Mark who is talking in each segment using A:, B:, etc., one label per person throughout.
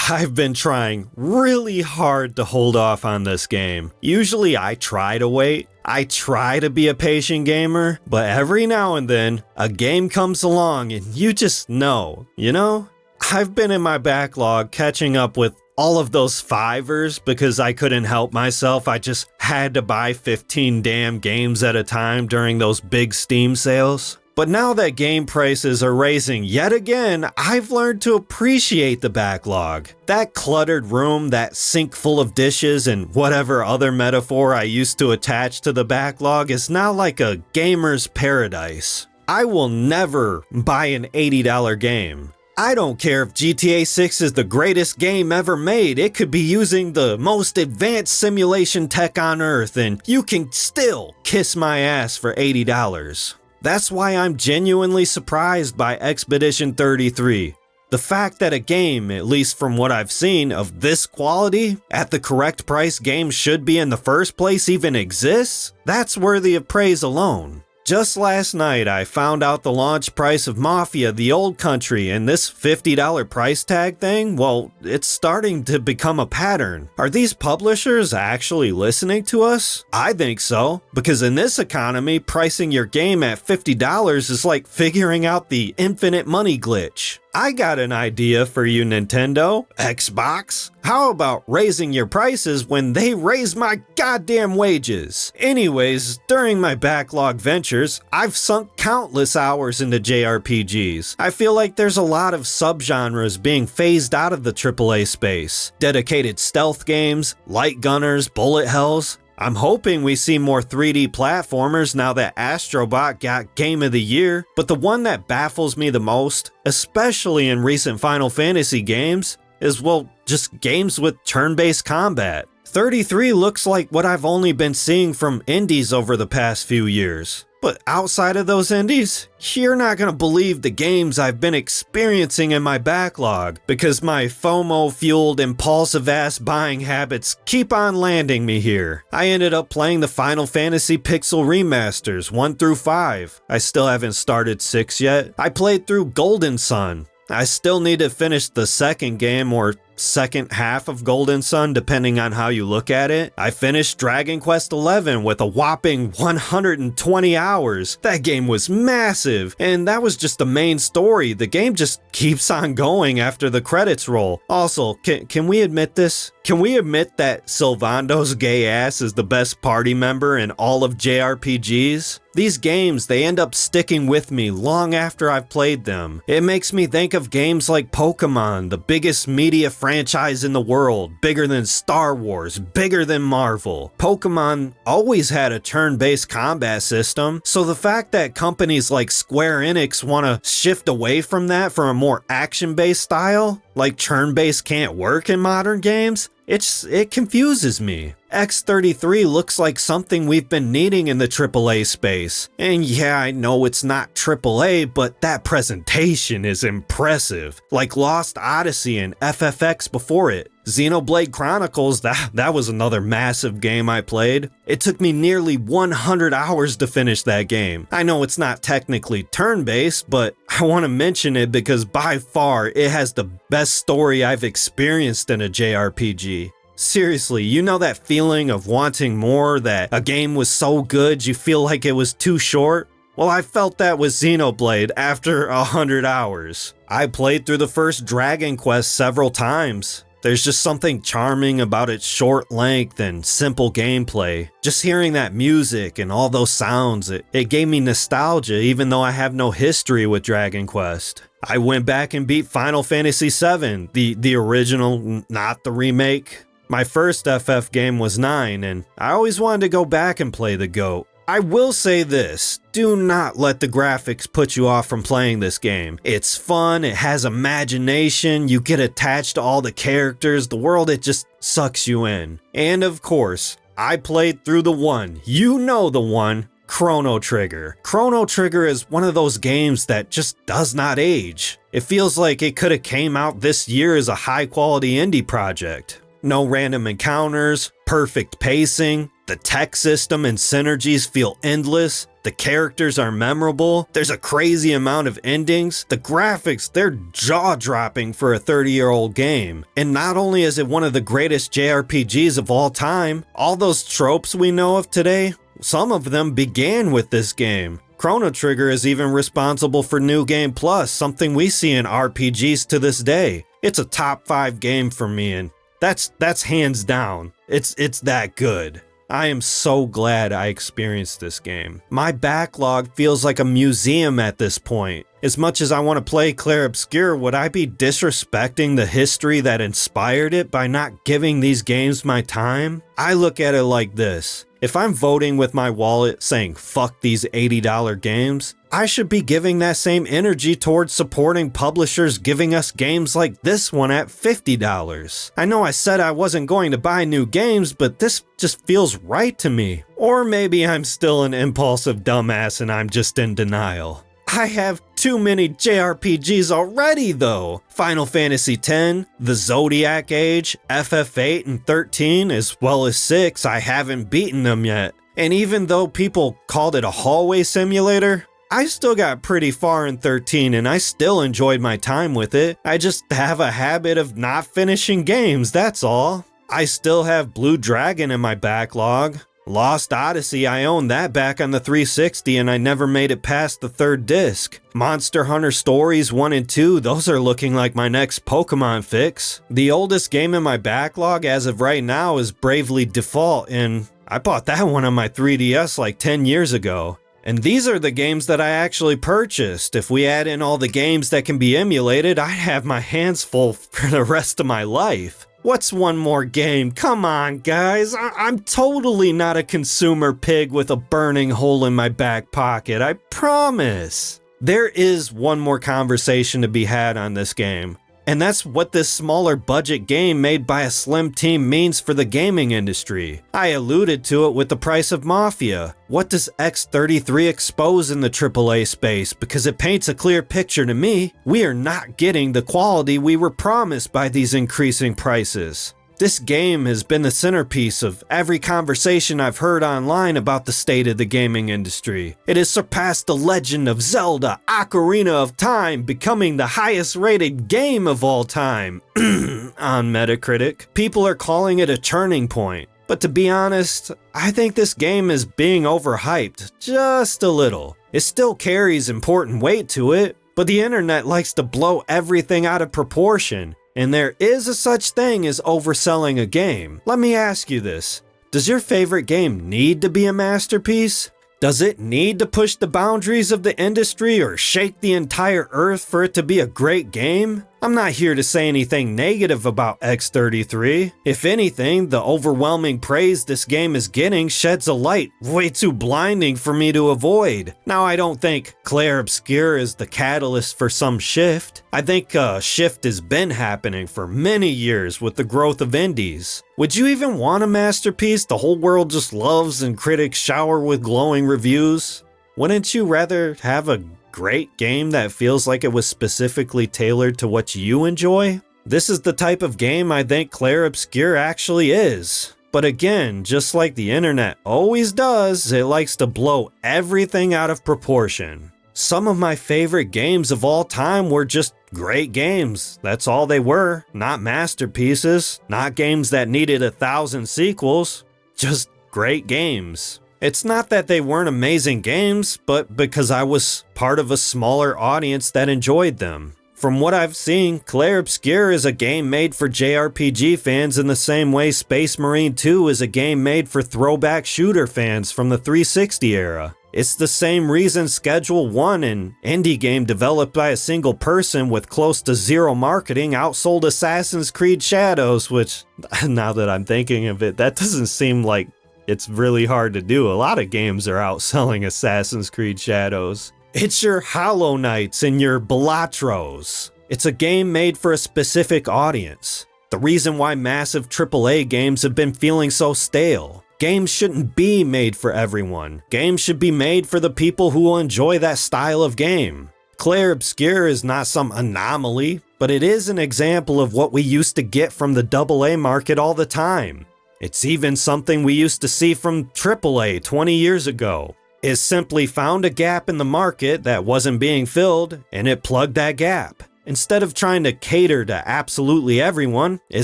A: I've been trying really hard to hold off on this game. Usually I try to wait. I try to be a patient gamer, but every now and then a game comes along and you just know, you know? I've been in my backlog catching up with all of those fivers because I couldn't help myself. I just had to buy 15 damn games at a time during those big Steam sales. But now that game prices are raising yet again, I've learned to appreciate the backlog. That cluttered room, that sink full of dishes, and whatever other metaphor I used to attach to the backlog is now like a gamer's paradise. I will never buy an $80 game. I don't care if GTA 6 is the greatest game ever made, it could be using the most advanced simulation tech on earth and you can still kiss my ass for $80. That's why I'm genuinely surprised by Expedition 33. The fact that a game, at least from what I've seen, of this quality, at the correct price games should be in the first place even exists, that's worthy of praise alone. Just last night, I found out the launch price of Mafia: The Old Country, and this $50 price tag thing, well, it's starting to become a pattern. Are these publishers actually listening to us? I think so, because in this economy, pricing your game at $50 is like figuring out the infinite money glitch. I got an idea for you, Nintendo, Xbox. How about raising your prices when they raise my goddamn wages? Anyways, during my backlog ventures, I've sunk countless hours into JRPGs. I feel like there's a lot of subgenres being phased out of the AAA space. Dedicated stealth games, light gunners, bullet hells. I'm hoping we see more 3D platformers now that Astrobot got Game of the Year, but the one that baffles me the most, especially in recent Final Fantasy games, is, well, just games with turn-based combat. 33 looks like what I've only been seeing from indies over the past few years. But outside of those indies, you're not gonna believe the games I've been experiencing in my backlog because my FOMO-fueled impulsive-ass buying habits keep on landing me here. I ended up playing the Final Fantasy Pixel Remasters 1 through 5. I still haven't started 6 yet. I played through Golden Sun. I still need to finish the second game or second half of Golden Sun depending on how you look at it. I finished Dragon Quest XI with a whopping 120 hours. That game was massive, and that was just the main story. The game just keeps on going after the credits roll. Also, can we admit this? Can we admit that Sylvando's gay ass is the best party member in all of JRPGs? These games, they end up sticking with me long after I've played them. It makes me think of games like Pokemon, the biggest media franchise in the world, bigger than Star Wars, bigger than Marvel. Pokemon always had a turn-based combat system, so the fact that companies like Square Enix want to shift away from that for a more action-based style, like turn-based can't work in modern games, it confuses me. X33 looks like something we've been needing in the AAA space. And yeah, I know it's not AAA, but that presentation is impressive. Like Lost Odyssey and FFX before it. Xenoblade Chronicles, that was another massive game I played. It took me nearly 100 hours to finish that game. I know it's not technically turn-based, but I want to mention it because by far it has the best story I've experienced in a JRPG. Seriously, you know that feeling of wanting more, that a game was so good you feel like it was too short? Well, I felt that with Xenoblade after 100 hours. I played through the first Dragon Quest several times. There's just something charming about its short length and simple gameplay. Just hearing that music and all those sounds, it gave me nostalgia even though I have no history with Dragon Quest. I went back and beat Final Fantasy VII, the original, not the remake. My first FF game was 9, and I always wanted to go back and play the GOAT. I will say this, do not let the graphics put you off from playing this game. It's fun, it has imagination, you get attached to all the characters, the world, it just sucks you in. And of course, I played through the one, you know the one, Chrono Trigger. Chrono Trigger is one of those games that just does not age. It feels like it could have came out this year as a high quality indie project. No random encounters, perfect pacing, the tech system and synergies feel endless. The characters are memorable. There's a crazy amount of endings. The graphics, they're jaw-dropping for a 30-year-old game. And not only is it one of the greatest JRPGs of all time, all those tropes we know of today, some of them began with this game. Chrono Trigger is even responsible for New Game Plus, something we see in RPGs to this day. It's a top 5 game for me, and that's hands down. It's that good. I am so glad I experienced this game. My backlog feels like a museum at this point. As much as I want to play Clair Obscur, would I be disrespecting the history that inspired it by not giving these games my time? I look at it like this. If I'm voting with my wallet saying fuck these $80 games, I should be giving that same energy towards supporting publishers giving us games like this one at $50. I know I said I wasn't going to buy new games, but this just feels right to me. Or maybe I'm still an impulsive dumbass and I'm just in denial. I have too many JRPGs already though. Final Fantasy X, the Zodiac Age, FF8 and 13, as well as 6, I haven't beaten them yet. And even though people called it a hallway simulator, I still got pretty far in 13 and I still enjoyed my time with it. I just have a habit of not finishing games, that's all. I still have Blue Dragon in my backlog. Lost Odyssey, I own that back on the 360 and I never made it past the 3rd disc. Monster Hunter Stories 1 and 2, those are looking like my next Pokemon fix. The oldest game in my backlog as of right now is Bravely Default, and I bought that one on my 3DS like 10 years ago. And these are the games that I actually purchased. If we add in all the games that can be emulated, I'd have my hands full for the rest of my life. What's one more game? Come on, guys. I'm totally not a consumer pig with a burning hole in my back pocket. I promise. There is one more conversation to be had on this game. And that's what this smaller budget game made by a slim team means for the gaming industry. I alluded to it with the price of Mafia. What does X33 expose in the AAA space? Because it paints a clear picture to me. We are not getting the quality we were promised by these increasing prices. This game has been the centerpiece of every conversation I've heard online about the state of the gaming industry. It has surpassed the legend of Zelda: Ocarina of Time, becoming the highest rated game of all time on Metacritic. People are calling it a turning point. But to be honest, I think this game is being overhyped just a little. It still carries important weight to it, but the internet likes to blow everything out of proportion. And there is a such thing as overselling a game. Let me ask you this. Does your favorite game need to be a masterpiece? Does it need to push the boundaries of the industry or shake the entire earth for it to be a great game? I'm not here to say anything negative about X33. If anything, the overwhelming praise this game is getting sheds a light way too blinding for me to avoid. Now, I don't think Clair Obscur is the catalyst for some shift. I think a shift has been happening for many years with the growth of indies. Would you even want a masterpiece the whole world just loves and critics shower with glowing reviews? Wouldn't you rather have a great game that feels like it was specifically tailored to what you enjoy? This is the type of game I think Clair Obscur actually is. But again, just like the internet always does, it likes to blow everything out of proportion. Some of my favorite games of all time were just great games. That's all they were. Not masterpieces, not games that needed 1,000 sequels, just great games. It's not that they weren't amazing games, but because I was part of a smaller audience that enjoyed them. From what I've seen, Clair Obscur is a game made for JRPG fans in the same way Space Marine 2 is a game made for throwback shooter fans from the 360 era. It's the same reason Schedule 1, an indie game developed by a single person with close to zero marketing, outsold Assassin's Creed Shadows, which, now that I'm thinking of it, that doesn't seem like it's really hard to do. A lot of games are outselling Assassin's Creed Shadows. It's your Hollow Knights and your Balatros. It's a game made for a specific audience. The reason why massive AAA games have been feeling so stale. Games shouldn't be made for everyone. Games should be made for the people who will enjoy that style of game. Clair Obscur is not some anomaly, but it is an example of what we used to get from the AA market all the time. It's even something we used to see from AAA 20 years ago. It simply found a gap in the market that wasn't being filled, and it plugged that gap. Instead of trying to cater to absolutely everyone, it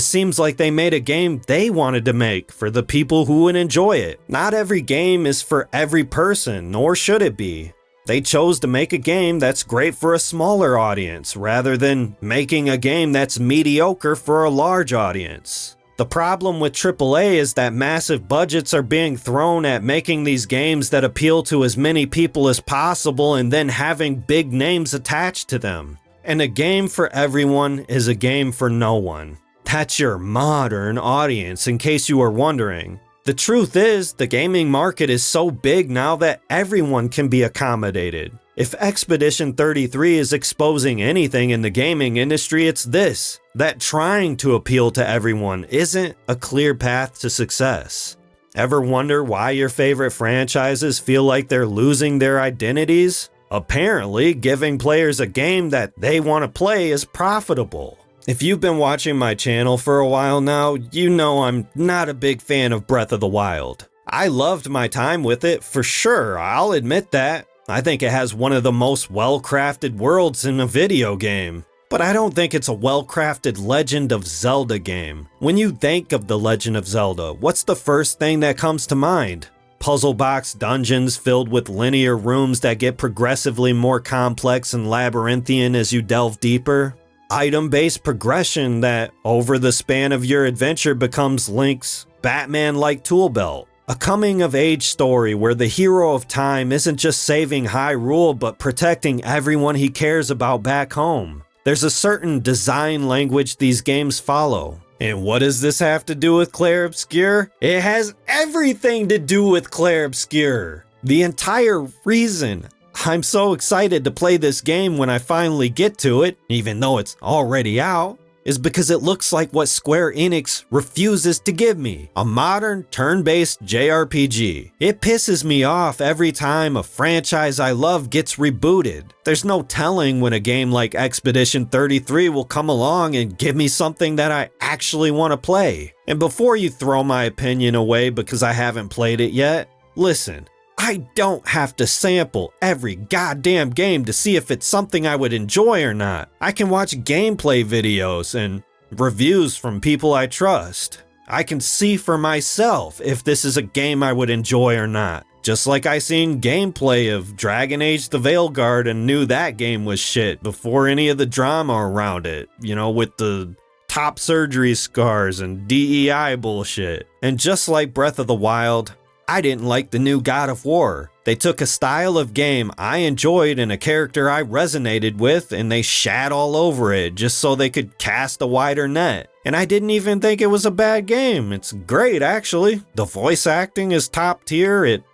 A: seems like they made a game they wanted to make for the people who would enjoy it. Not every game is for every person, nor should it be. They chose to make a game that's great for a smaller audience, rather than making a game that's mediocre for a large audience. The problem with AAA is that massive budgets are being thrown at making these games that appeal to as many people as possible and then having big names attached to them. And a game for everyone is a game for no one. That's your modern audience, in case you were wondering. The truth is, the gaming market is so big now that everyone can be accommodated. If Expedition 33 is exposing anything in the gaming industry, it's this: that trying to appeal to everyone isn't a clear path to success. Ever wonder why your favorite franchises feel like they're losing their identities? Apparently, giving players a game that they want to play is profitable. If you've been watching my channel for a while now, you know I'm not a big fan of Breath of the Wild. I loved my time with it, for sure, I'll admit that. I think it has one of the most well-crafted worlds in a video game. But I don't think it's a well-crafted Legend of Zelda game. When you think of The Legend of Zelda, what's the first thing that comes to mind? Puzzle box dungeons filled with linear rooms that get progressively more complex and labyrinthian as you delve deeper? Item-based progression that, over the span of your adventure, becomes Link's Batman-like tool belt. A coming-of-age story where the hero of time isn't just saving Hyrule but protecting everyone he cares about back home. There's a certain design language these games follow. And what does this have to do with Clair Obscur? It has everything to do with Clair Obscur. The entire reason I'm so excited to play this game when I finally get to it, even though it's already out, is because it looks like what Square Enix refuses to give me: a modern turn-based JRPG. It pisses me off every time a franchise I love gets rebooted. There's no telling when a game like Expedition 33 will come along and give me something that I actually want to play. And before you throw my opinion away because I haven't played it yet, listen. I don't have to sample every goddamn game to see if it's something I would enjoy or not. I can watch gameplay videos and reviews from people I trust. I can see for myself if this is a game I would enjoy or not. Just like I seen gameplay of Dragon Age the Veilguard and knew that game was shit before any of the drama around it, you know, with the top surgery scars and DEI bullshit. And just like Breath of the Wild, I didn't like the new God of War. They took a style of game I enjoyed and a character I resonated with, and they shat all over it just so they could cast a wider net. And I didn't even think it was a bad game. It's great, actually. The voice acting is top tier. It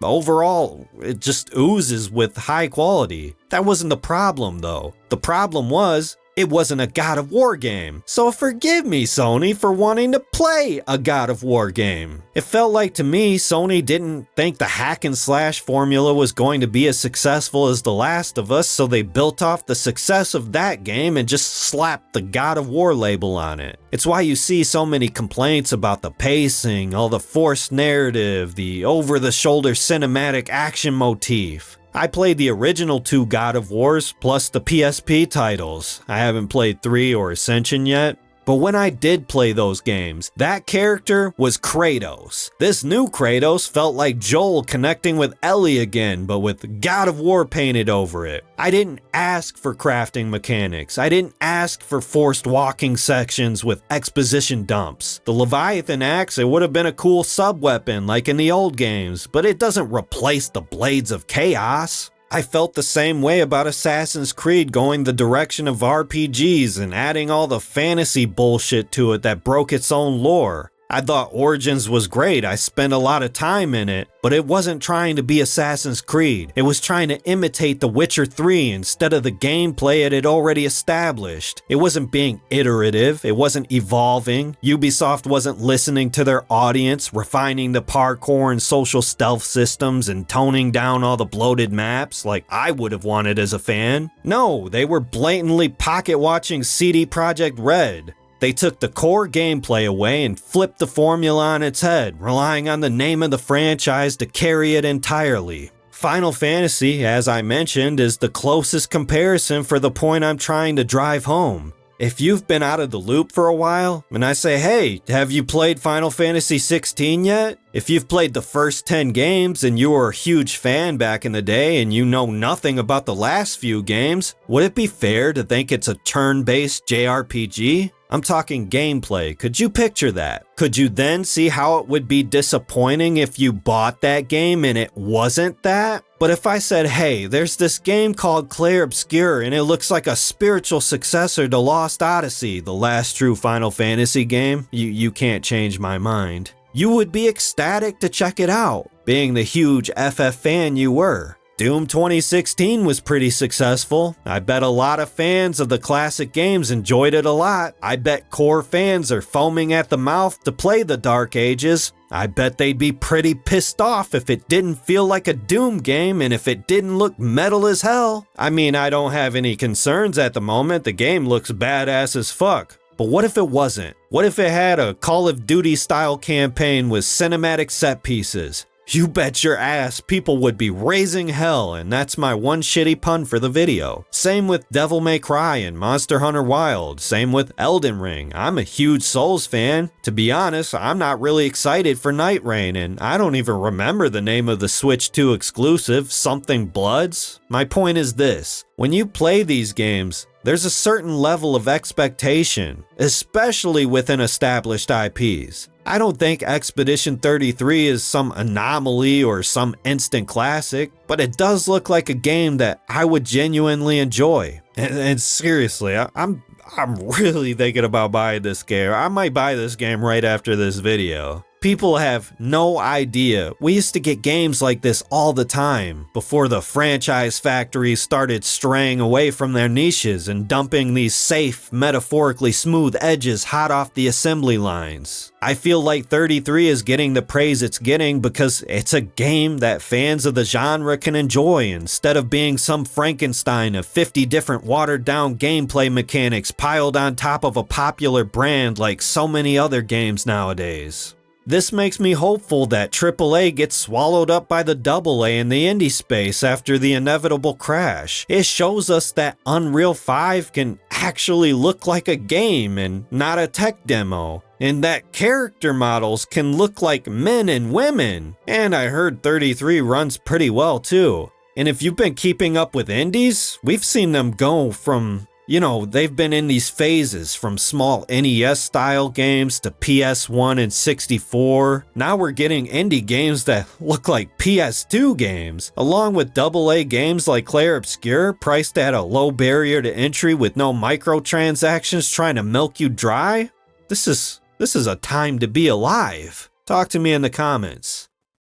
A: just oozes with high quality. That wasn't the problem, though. The problem was, it wasn't a God of War game. So forgive me, Sony, for wanting to play a God of War game. It felt like to me, Sony didn't think the hack and slash formula was going to be as successful as The Last of Us, so they built off the success of that game and just slapped the God of War label on it. It's why you see so many complaints about the pacing, all the forced narrative, the over-the-shoulder cinematic action motif. I played the original 2 God of Wars plus the PSP titles. I haven't played 3 or Ascension yet. But when I did play those games, that character was Kratos. This new Kratos felt like Joel connecting with Ellie again, but with God of War painted over it. I didn't ask for crafting mechanics. I didn't ask for forced walking sections with exposition dumps. The Leviathan axe, it would have been a cool sub-weapon like in the old games, but it doesn't replace the Blades of Chaos. I felt the same way about Assassin's Creed going the direction of RPGs and adding all the fantasy bullshit to it that broke its own lore. I thought Origins was great, I spent a lot of time in it, but it wasn't trying to be Assassin's Creed. It was trying to imitate The Witcher 3 instead of the gameplay it had already established. It wasn't being iterative, it wasn't evolving. Ubisoft wasn't listening to their audience, refining the parkour and social stealth systems and toning down all the bloated maps like I would have wanted as a fan. No, they were blatantly pocket-watching CD Projekt Red. They took the core gameplay away and flipped the formula on its head, relying on the name of the franchise to carry it entirely. Final Fantasy, as I mentioned, is the closest comparison for the point I'm trying to drive home. If you've been out of the loop for a while, and I say, hey, have you played Final Fantasy 16 yet? If you've played the first 10 games and you were a huge fan back in the day and you know nothing about the last few games, would it be fair to think it's a turn-based JRPG? I'm talking gameplay. Could you picture that? Could you then see how it would be disappointing if you bought that game and it wasn't that? But if I said, hey, there's this game called Clair Obscur and it looks like a spiritual successor to Lost Odyssey, the last true Final Fantasy game, you can't change my mind. You would be ecstatic to check it out, being the huge FF fan you were. Doom 2016 was pretty successful. I bet a lot of fans of the classic games enjoyed it a lot. I bet core fans are foaming at the mouth to play the Dark Ages. I bet they'd be pretty pissed off if it didn't feel like a Doom game and if it didn't look metal as hell. I mean, I don't have any concerns at the moment. The game looks badass as fuck. But what if it wasn't? What if it had a Call of Duty style campaign with cinematic set pieces? You bet your ass people would be raising hell, and that's my one shitty pun for the video. Same with Devil May Cry and Monster Hunter Wilds. Same with Elden Ring. I'm a huge Souls fan. To be honest, I'm not really excited for Night Rain, and I don't even remember the name of the Switch 2 exclusive, Something Bloods. My point is this. When you play these games, there's a certain level of expectation, especially within established IPs. I don't think Expedition 33 is some anomaly or some instant classic, but it does look like a game that I would genuinely enjoy. And seriously, I'm really thinking about buying this game. I might buy this game right after this video. People have no idea. We used to get games like this all the time before the franchise factories started straying away from their niches and dumping these safe, metaphorically smooth edges hot off the assembly lines. I feel like 33 is getting the praise it's getting because it's a game that fans of the genre can enjoy instead of being some Frankenstein of 50 different watered down gameplay mechanics piled on top of a popular brand like so many other games nowadays. This makes me hopeful that AAA gets swallowed up by the AA in the indie space after the inevitable crash. It shows us that Unreal 5 can actually look like a game and not a tech demo, and that character models can look like men and women. And I heard 33 runs pretty well too. And if you've been keeping up with indies, we've seen them go from they've been in these phases from small NES style games to PS1 and 64. Now we're getting indie games that look like PS2 games, along with AA games like Clair Obscur, priced at a low barrier to entry with no microtransactions trying to milk you dry. This is a time to be alive. Talk to me in the comments.